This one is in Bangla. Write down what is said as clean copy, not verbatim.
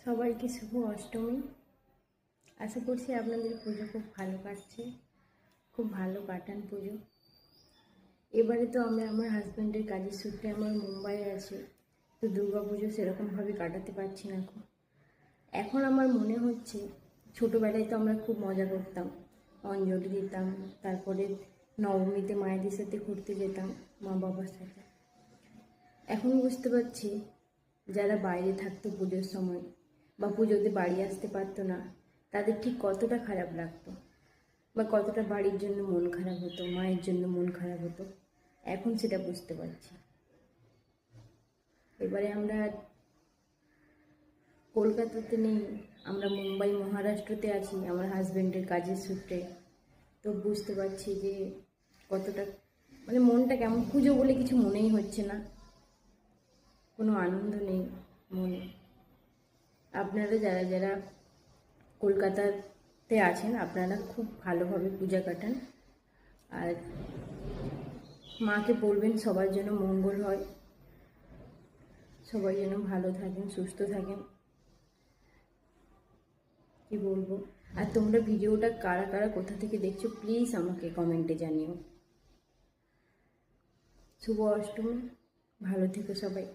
সবাইকে শুভ অষ্টমী। আশা করছি আপনাদের পুজো খুব ভালো কাটছে, খুব ভালো কাটান পুজো। এবারে তো আমরা আমার হাজব্যান্ডের কাজের সূত্রে আমার মুম্বাইয়ে আছি, তো দুর্গা পুজো সেরকমভাবে কাটাতে পারছি না এখন। এখন আমার মনে হচ্ছে ছোটোবেলায় তো আমরা খুব মজা করতাম, অঞ্জলি দিতাম, তারপরে নবমীতে মায়েদের সাথে ঘুরতে যেতাম মা বাবার সাথে। এখন বুঝতে পারছি যারা বাইরে থাকতো পুজোর সময় বা পুজোতে বাড়ি আসতে পারতো না, তাদের ঠিক কতটা খারাপ লাগতো বা কতটা বাড়ির জন্য মন খারাপ হতো, মায়ের জন্য মন খারাপ হতো। এখন সেটা বুঝতে পারছি। এবারে আমরা কলকাতাতে নেই, আমরা মুম্বাই মহারাষ্ট্রতে আছি আমার হাজব্যান্ডের কাজের সূত্রে। তো বুঝতে পারছি যে কতটা মনটা কেমন, পুজো বলে কিছু মনেই হচ্ছে না, কোনো আনন্দ নেই মনে। আপনারা যারা যারা কলকাতাতে আছেন আপনারা খুব ভালোভাবে পূজা কাটান, আর মাকে বলবেন সবার জন্য মঙ্গল হয়, সবাই যেন ভালো থাকেন, সুস্থ থাকেন। কি বলবো। আর তোমরা ভিডিওটা কারা কারা কোথা থেকে দেখছো প্লিজ আমাকে কমেন্টে জানিও। শুভ অষ্টমী, ভালো থেকো সবাই।